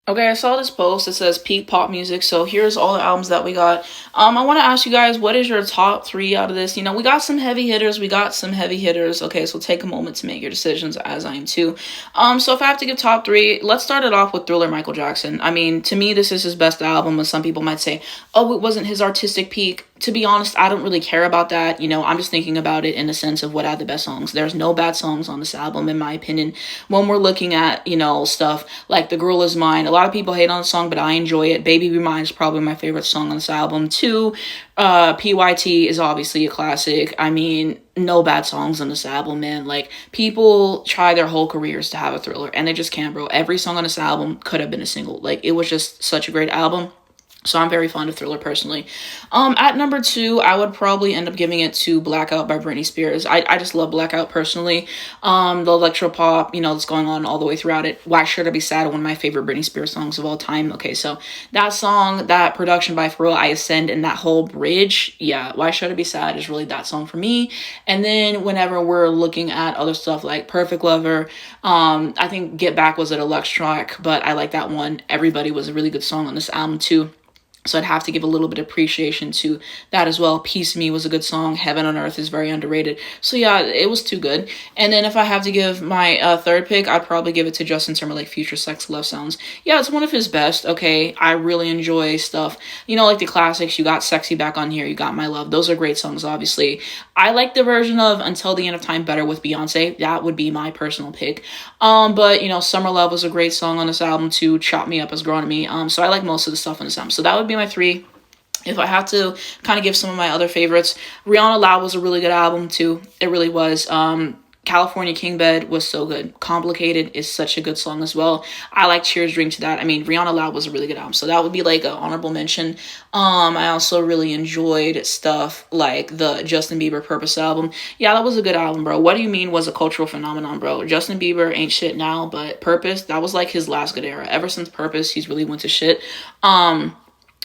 Okay, I saw this post that says peak pop music. So here's all the albums that we got. I want to ask you guys, what is your top three out of this? You know, we got some heavy hitters. We got some heavy hitters. Okay, so take a moment to make your decisions, as I am too. So if I have to give top three, let's start it off with Thriller, Michael Jackson. I mean, to me, this is his best album. As some people might say, oh, it wasn't his artistic peak. To be honest, I don't really care about that. You know, I'm just thinking about it in the sense of what had the best songs. There's no bad songs on this album, in my opinion. When we're looking at, you know, stuff like The Girl Is Mine, a lot of people hate on the song, but I enjoy it. Baby Be Mine is probably my favorite song on this album. Two, PYT is obviously a classic. I mean, no bad songs on this album, man. Like, people try their whole careers to have a Thriller, and they just can't, bro. Every song on this album could have been a single. Like, it was just such a great album. So I'm very fond of Thriller personally. At number two, I would probably end up giving it to Blackout by Britney Spears. I just love Blackout personally. The electro pop, you know, that's going on all the way throughout it. Why Should I Be Sad? One of my favorite Britney Spears songs of all time. Okay, so that song, that production by Pharrell, I Ascend, and that whole bridge, yeah, Why Should I Be Sad is really that song for me. And then whenever we're looking at other stuff like Perfect Lover, I think Get Back was an electronic, but I like that one. Everybody was a really good song on this album too. So I'd have to give a little bit of appreciation to that as well. Peace Me was a good song. Heaven on Earth is very underrated. So yeah, it was too good. And then if I have to give my third pick, I'd probably give it to Justin Timberlake, Future Sex Love Sounds. Yeah, it's one of his best. Okay, I really enjoy stuff. You know, like the classics. You got Sexy Back on here. You got My Love. Those are great songs, obviously. I like the version of Until the End of Time better with Beyonce. That would be my personal pick. But you know, Summer Love was a great song on this album too. Chop Me Up has grown on me. So I like most of the stuff on this album. So that would be my three. If I have to kind of give some of my other favorites, Rihanna Loud was a really good album too. It really was. California King Bed was so good. Complicated is such a good song as well. I like Cheers Drink to That. I mean, Rihanna Loud was a really good album. So that would be like an honorable mention. I also really enjoyed stuff like the Justin Bieber Purpose album. Yeah, that was a good album, bro. What Do You Mean was a cultural phenomenon, bro. Justin Bieber ain't shit now, but Purpose, that was like his last good era. Ever since Purpose, he's really went to shit.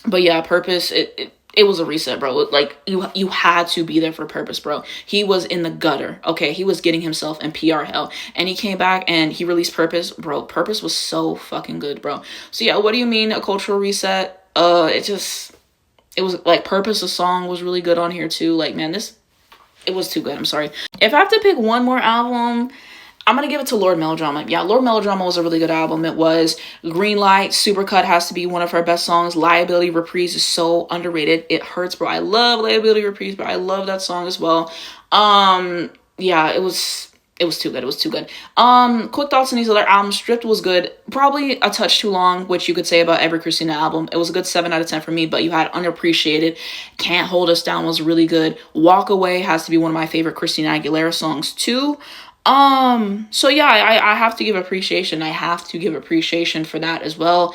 But yeah, Purpose, it was a reset, bro. Like, you had to be there for Purpose, bro. He was in the gutter, okay? He was getting himself in PR hell. And he came back and he released Purpose. Bro, Purpose was so fucking good, bro. So yeah, What Do You Mean, a cultural reset? It was like Purpose, the song was really good on here too. Like, man, it was too good. I'm sorry. If I have to pick one more album, I'm gonna give it to Lord Melodrama. Yeah, Lord Melodrama was a really good album. It was. Green Light, Supercut has to be one of her best songs. Liability Reprise is so underrated. It hurts, bro. I love Liability Reprise, but I love that song as well. Yeah, it was too good. It was too good. Quick thoughts on these other albums. Stripped was good. Probably a touch too long, which you could say about every Christina album. It was a good 7 out of 10 for me, but you had Unappreciated. Can't Hold Us Down was really good. Walk Away has to be one of my favorite Christina Aguilera songs too. So yeah, I have to give appreciation. I have to give appreciation for that as well.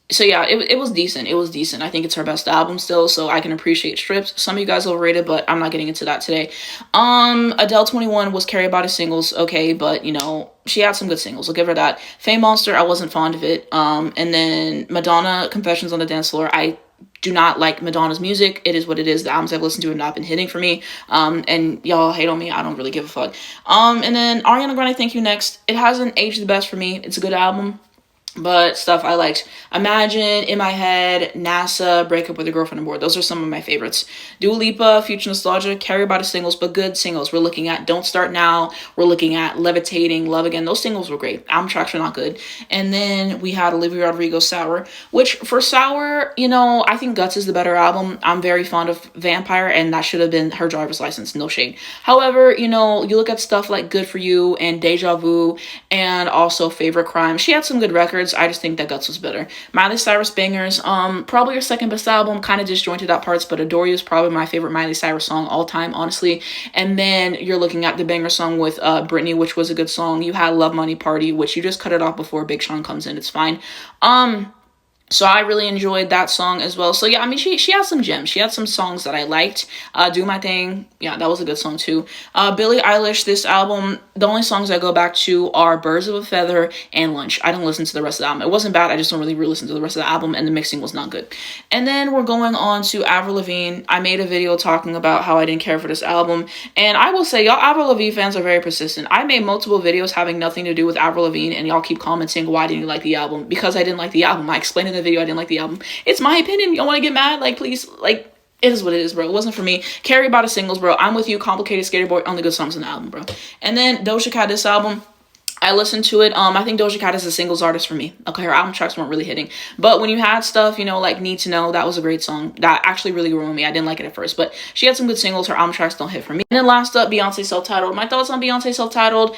So yeah, it was decent. It was decent. I think it's her best album still, so I can appreciate Stripped. Some of you guys overrated, but I'm not getting into that today. Adele 21 was carried by the singles, okay, but you know, she had some good singles. I'll give her that. Fame Monster, I wasn't fond of it. And then Madonna, Confessions on the Dance Floor, I do not like Madonna's music. It is what it is. The albums I've listened to have not been hitting for me. And y'all hate on me. I don't really give a fuck. And then Ariana Grande, Thank You Next. It hasn't aged the best for me. It's a good album. But stuff I liked: Imagine, In My Head, NASA, Break Up with Your Girlfriend Aboard. Those are some of my favorites. Dua Lipa, Future Nostalgia, carried by the singles, but good singles. We're looking at Don't Start Now. We're looking at Levitating, Love Again. Those singles were great. Album tracks were not good. And then we had Olivia Rodrigo, Sour, which for Sour, you know, I think Guts is the better album. I'm very fond of Vampire, and that should have been her driver's license. No shade. However, you know, you look at stuff like Good For You and Deja Vu and also Favorite Crime. She had some good records. I just think that Guts was better. Miley Cyrus Bangers, probably her second best album, kind of disjointed at parts, but Adore You is probably my favorite Miley Cyrus song all time, honestly. And then you're looking at the banger song with Britney, which was a good song. You had Love Money Party, which you just cut it off before Big Sean comes in. It's fine. So I really enjoyed that song as well. So yeah, I mean, she had some gems. She had some songs that I liked. Do My Thing, yeah, that was a good song too. Billie Eilish, this album, the only songs I go back to are Birds of a Feather and Lunch. I don't listen to the rest of the album. It wasn't bad. I just don't really listen to the rest of the album, and the mixing was not good. And then we're going on to Avril Lavigne. I made a video talking about how I didn't care for this album, and I will say, y'all Avril Lavigne fans are very persistent. I made multiple videos having nothing to do with Avril Lavigne, and y'all keep commenting, why didn't you like the album? Because I didn't like the album. I explained in the video I didn't like the album. It's my opinion. Y'all want to get mad? Like, please, like, it is what it is, bro. It wasn't for me. Carrie by the singles, bro. I'm with you. Complicated Skater Boy, only good songs in the album, bro. And then Doja Cat, this album, I listened to it. I think Doja Cat is a singles artist for me. Okay, her album tracks weren't really hitting. But when you had stuff, you know, like Need to Know, that was a great song. That actually really grew on me. I didn't like it at first, but she had some good singles. Her album tracks don't hit for me. And then last up, Beyonce Self-Titled. My thoughts on Beyonce Self-Titled.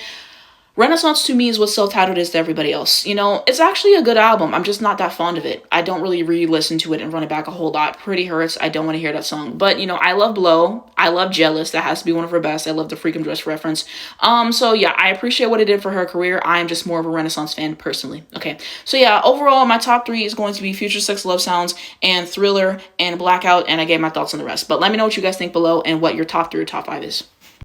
Renaissance to me is what Self-Titled is to everybody else. You know, it's actually a good album. I'm just not that fond of it. I don't really re-listen to it and run it back a whole lot. Pretty Hurts, I don't want to hear that song. But, you know, I love Blow. I love Jealous. That has to be one of her best. I love the Freakum Dress reference. So yeah, I appreciate what it did for her career. I'm just more of a Renaissance fan personally. Okay, so yeah, overall, my top 3 is going to be Future Sex Love Sounds and Thriller and Blackout, and I gave my thoughts on the rest. But let me know what you guys think below and what your top 3 or top 5 is.